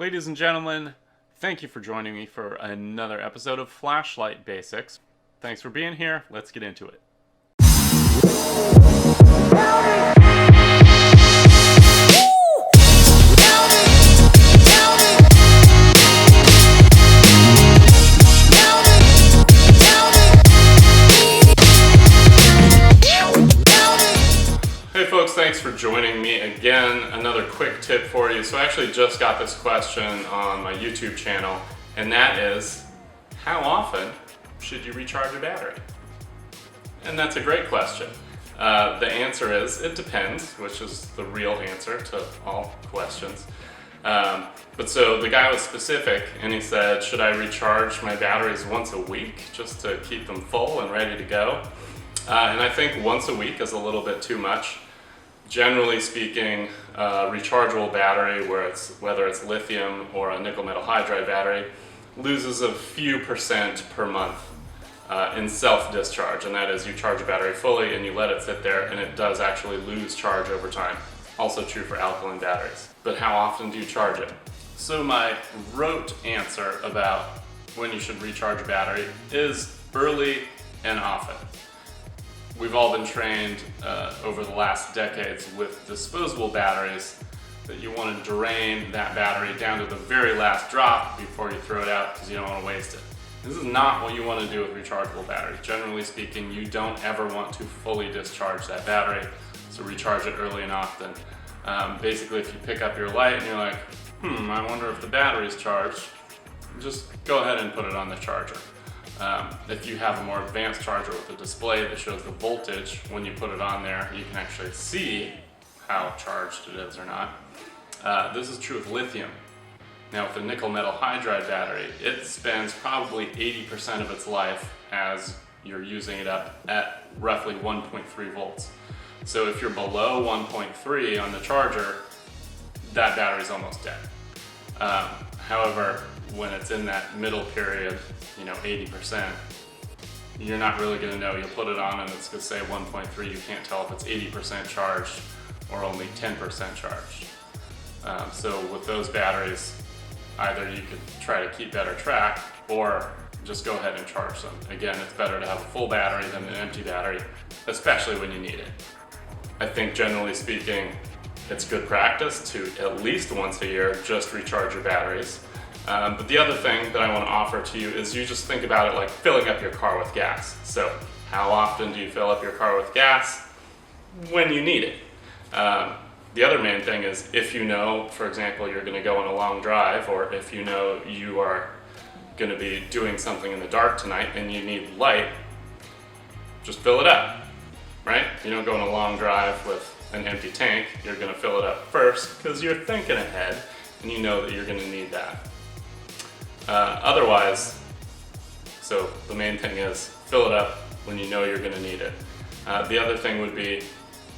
Ladies and gentlemen, thank you for joining me for another episode of Flashlight Basics. Thanks for being here. Let's get into it. Hey folks, thanks for joining me again. Another quick tip for you. So I actually just got this question on my YouTube channel, and that is, how often should you recharge your battery? And that's a great question. The answer is, it depends, which is the real answer to all questions. But so the guy was specific, and he said, should I recharge my batteries once a week just to keep them full and ready to go? And I think once a week is a little bit too much. Generally speaking, rechargeable battery, whether it's lithium or a nickel metal hydride battery, loses a few percent per month in self-discharge, and that is you charge a battery fully and you let it sit there and it does actually lose charge over time. Also true for alkaline batteries. But how often do you charge it? So my rote answer about when you should recharge a battery is early and often. We've all been trained over the last decades with disposable batteries that you want to drain that battery down to the very last drop before you throw it out because you don't want to waste it. This is not what you want to do with rechargeable batteries. Generally speaking, you don't ever want to fully discharge that battery, so recharge it early and often. Basically, if you pick up your light and you're like, I wonder if the battery's charged, just go ahead and put it on the charger. If you have a more advanced charger with a display that shows the voltage, when you put it on there, you can actually see how charged it is or not. This is true with lithium. Now with a nickel metal hydride battery, it spends probably 80% of its life as you're using it up at roughly 1.3 volts. So if you're below 1.3 on the charger, that battery's almost dead. However, when it's in that middle period, 80%, you're not really going to know. You'll put it on and it's going to say 1.3. You can't tell if it's 80% charged or only 10% charged. So with those batteries, either you could try to keep better track or just go ahead and charge them. Again, it's better to have a full battery than an empty battery, especially when you need it. I think generally speaking, it's good practice to at least once a year just recharge your batteries. But the other thing that I want to offer to you is you just think about it like filling up your car with gas. So how often do you fill up your car with gas? When you need it. The other main thing is if you know, for example, you're going to go on a long drive, or if you know you are going to be doing something in the dark tonight and you need light, just fill it up, right? You don't go on a long drive with an empty tank. You're going to fill it up first because you're thinking ahead and you know that you're going to need that. Otherwise, so the main thing is fill it up when you know you're going to need it. The other thing would be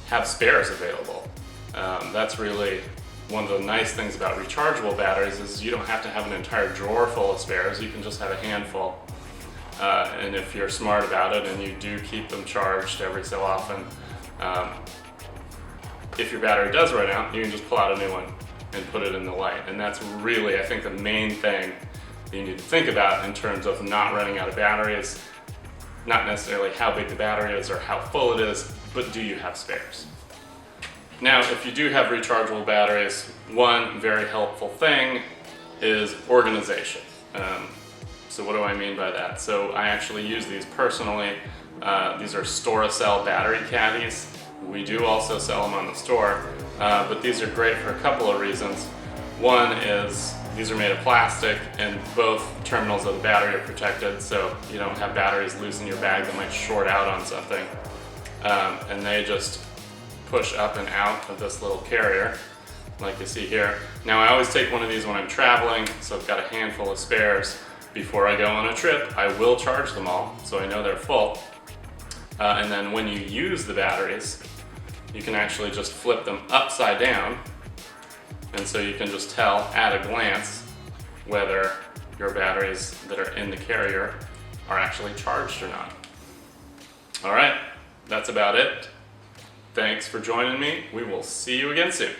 have spares available. That's really one of the nice things about rechargeable batteries is you don't have to have an entire drawer full of spares. You can just have a handful. And if you're smart about it and you do keep them charged every so often, if your battery does run out, you can just pull out a new one and put it in the light. And that's really, I think, the main thing that you need to think about in terms of not running out of batteries. Not necessarily how big the battery is or how full it is, but do you have spares? Now, if you do have rechargeable batteries, one very helpful thing is organization. So what do I mean by that? So I actually use these personally. These are store-a-cell battery caddies. We do also sell them on the store, but these are great for a couple of reasons. One is these are made of plastic and both terminals of the battery are protected, so you don't have batteries loose in your bag that might short out on something. And they just push up and out of this little carrier, like you see here. Now I always take one of these when I'm traveling, so I've got a handful of spares. Before I go on a trip, I will charge them all, so I know they're full. And then when you use the batteries, you can actually just flip them upside down, and so you can just tell at a glance whether your batteries that are in the carrier are actually charged or not. All right, that's about it. Thanks for joining me. We will see you again soon.